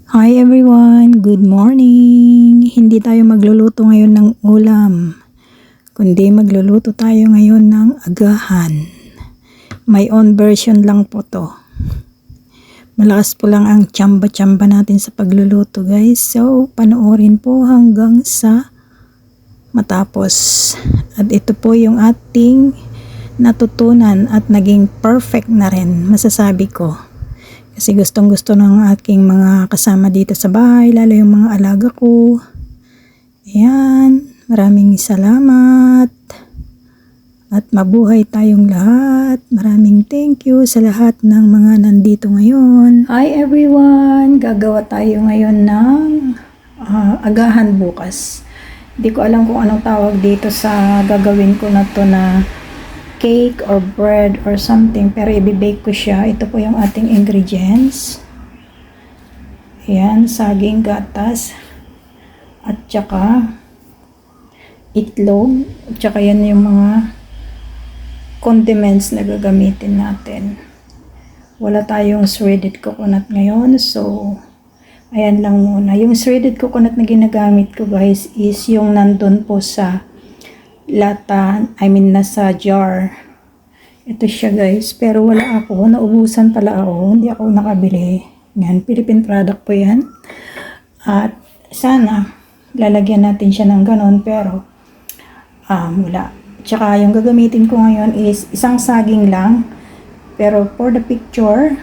Hi everyone! Good morning! Hindi tayo magluluto ngayon ng ulam, kundi magluluto tayo ngayon ng agahan. My own version lang po to. Malakas po lang ang tsamba-tsamba natin sa pagluluto guys. So, panoorin po hanggang sa matapos. At ito po yung ating natutunan at naging perfect na rin, masasabi ko. Kasi gustong gusto ng aking mga kasama dito sa bahay, lalo yung mga alaga ko. Ayan, maraming salamat. At mabuhay tayong lahat. Maraming thank you sa lahat ng mga nandito ngayon. Hi everyone! Gagawa tayo ngayon ng agahan bukas. Hindi ko alam kung anong tawag dito sa gagawin ko na to na cake or bread or something, pero i-bake ko siya. Ito po yung ating ingredients. Ayan, saging, gatas, at saka itlog, at saka yan yung mga condiments na gagamitin natin. Wala tayong shredded coconut ngayon, so ayan lang muna. Yung shredded coconut na ginagamit ko guys is yung nandun po sa lata, nasa jar. Ito siya guys, pero wala ako, naubusan pala ako, hindi ako nakabili. Yan, Philippine product po yan. At sana, lalagyan natin siya ng ganon, pero wala. Tsaka yung gagamitin ko ngayon is isang saging lang, pero for the picture,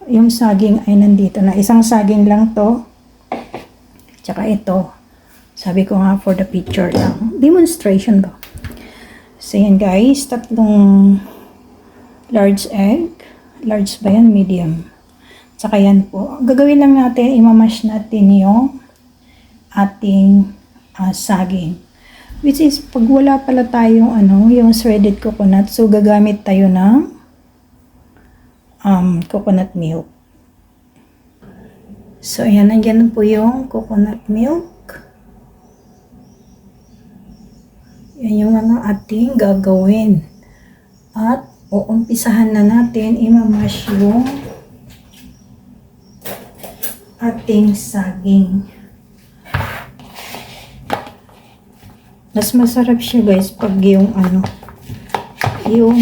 yung saging ay nandito na. Isang saging lang to. Tsaka ito. Sabi ko nga for the picture lang. Demonstration ba? So yan guys, 3 large egg. Large ba yan? Medium. Tsaka yan po. Gagawin lang natin, imamash natin yung ating saging. Which is, pag wala pala tayong yung shredded coconut, so gagamit tayo ng coconut milk. So ayan, nandyan po yung coconut milk. Yan yung mga ating gagawin. At uumpisahan na natin imamash yung ating saging. Mas masarap siya guys pag yung yung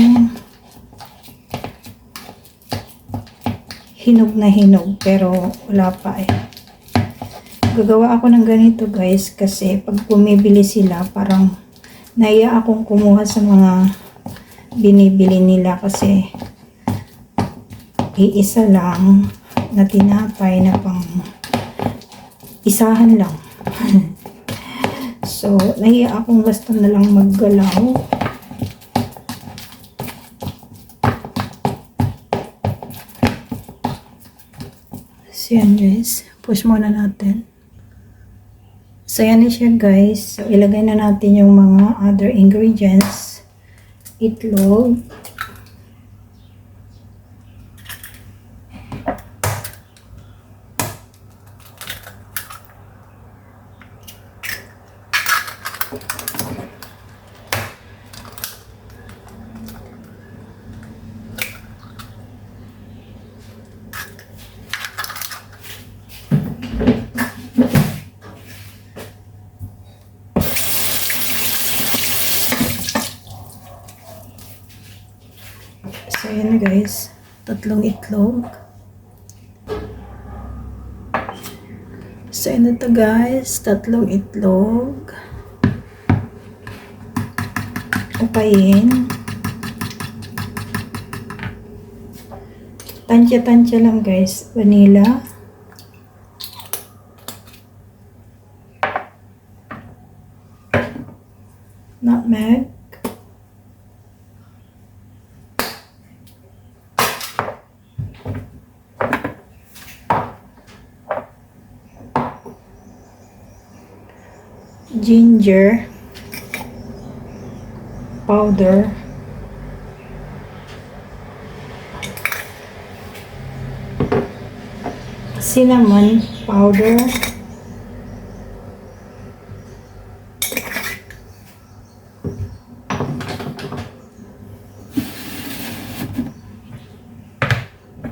hinog na hinog, pero wala pa eh. Gagawa ako ng ganito guys kasi pag bumibili sila parang naiya akong kumuha sa mga binibili nila kasi iisa lang na tinapay na pang isahan lang. So, naiya akong basta na lang maggalaw. So, yan guys. Push muna natin. So, yan na siya guys. So, ilagay na natin yung mga other ingredients. Itlog. So, ayan na guys. 3 itlog. So, ayan na to guys. 3 itlog. Upayin. Tansya-tansya lang guys. Vanilla. Nutmeg. Ginger powder, cinnamon powder,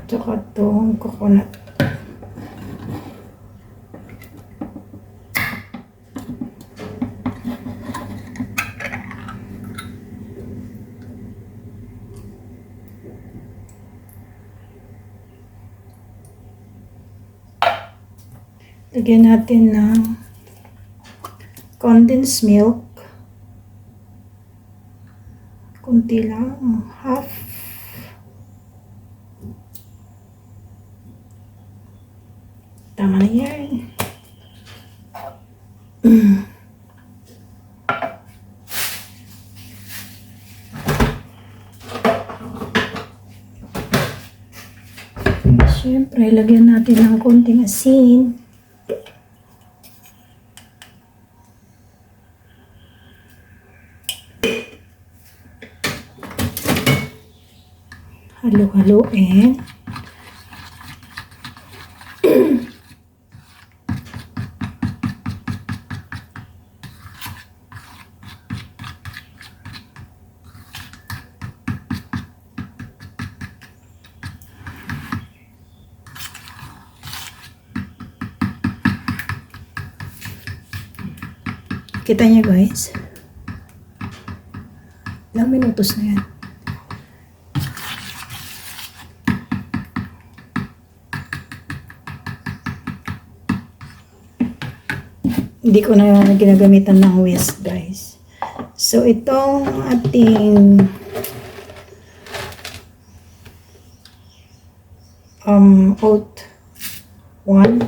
tsaka itong coconut. Lagyan natin ng condensed milk. Kunti lang, half. Tama na yan. Siyempre, lagyan natin ng konting asin. Halo-haloin. Kita niyo guys? Ilang minutos na yan. Hindi ko na ginagamitan ng whisk guys. So itong ating oat 1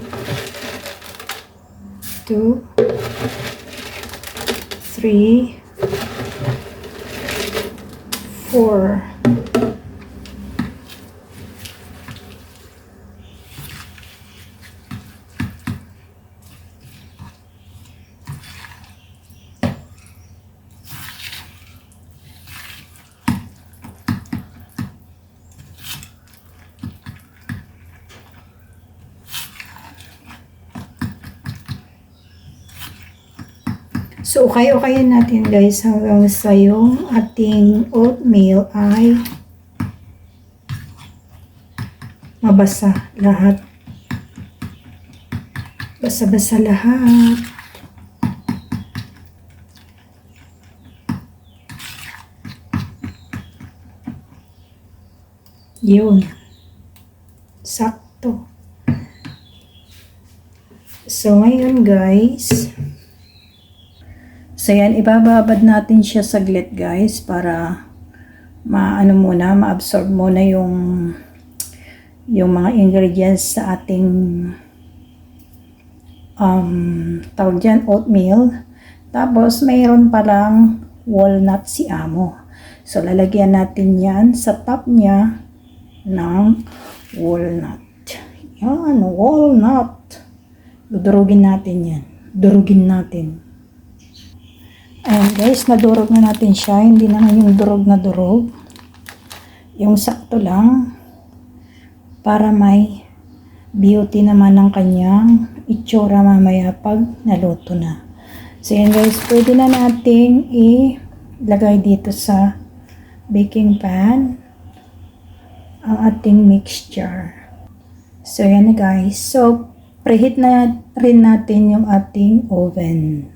2 3 4 So, ukay-ukayin natin guys hanggang sa yung ating oatmeal ay mabasa lahat. Basa-basa lahat. Yun. Sakto. So, ngayon guys, so yan, ibababad natin siya saglit guys para ma-absorb muna yung mga ingredients sa ating tawag dyan, oatmeal. Tapos mayroon palang walnut si amo. So lalagyan natin yan sa top niya ng walnut. Yan, walnut. Dudurugin natin yan. Durugin natin. Ayan guys, nadurog na natin siya. Hindi naman yung durog na durog. Yung sakto lang. Para may beauty naman ng kanyang itsura mamaya pag naluto na. So yan guys, pwede na nating ilagay dito sa baking pan ang ating mixture. So yan na guys. So preheat na rin natin yung ating oven.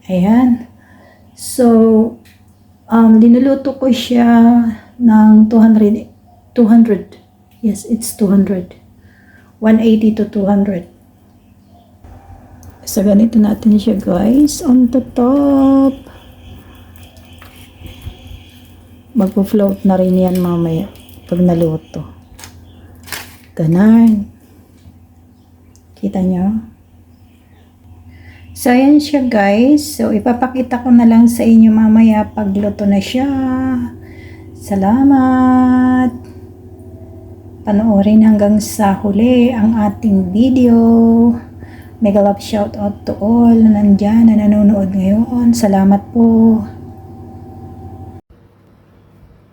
Ayan. So, linuluto ko siya ng 200. Yes, it's 200. 180 to 200. So, ganito natin siya guys. On the top. Magpo-float na rin yan mamaya pag naluto. Ganon. Kita nyo? So, ayan siya guys. So, ipapakita ko na lang sa inyo mamaya pagluto na siya. Salamat! Panoorin hanggang sa huli ang ating video. Mega love shout out to all na nandyan na nanonood ngayon. Salamat po!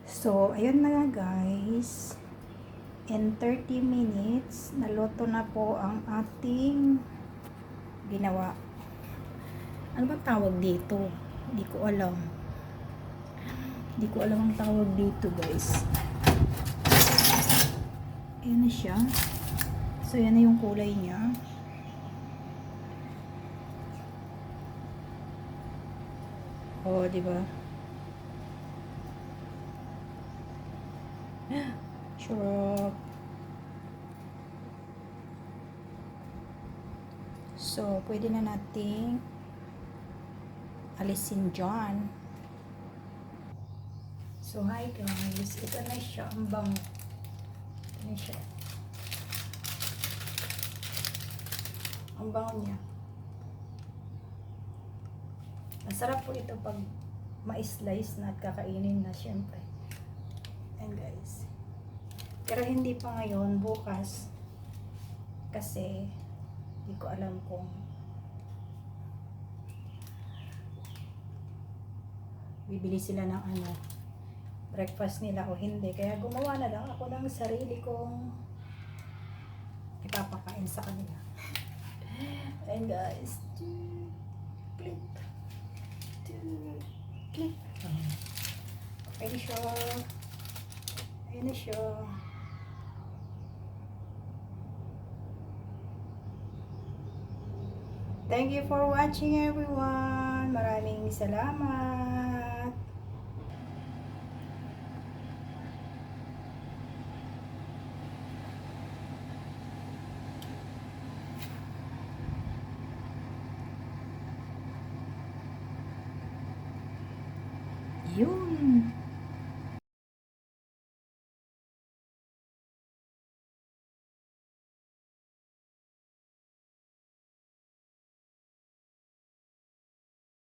So, ayun na nga guys. In 30 minutes, naluto na po ang ating ginawa. Ano ba tawag dito? Hindi ko alam. Hindi ko alam ang tawag dito guys. Ayan na siya. So, yan na yung kulay niya. Oh, di ba? Sure. So, pwede na nating alisin dyan. So, hi guys. Ito na siya. Ang bango. Ito na siya. Ang bango niya. Masarap po ito pag ma-slice na at kakainin na syempre. And guys. Pero hindi pa ngayon. Bukas. Kasi hindi ko alam kung bibili sila ng ano, breakfast nila o hindi. Kaya gumawa na lang ako ng sarili kong ipapakain sa kanila. And guys, click, click. Okay na siya. Ayun na siya. Thank you for watching everyone. Maraming salamat. Yun.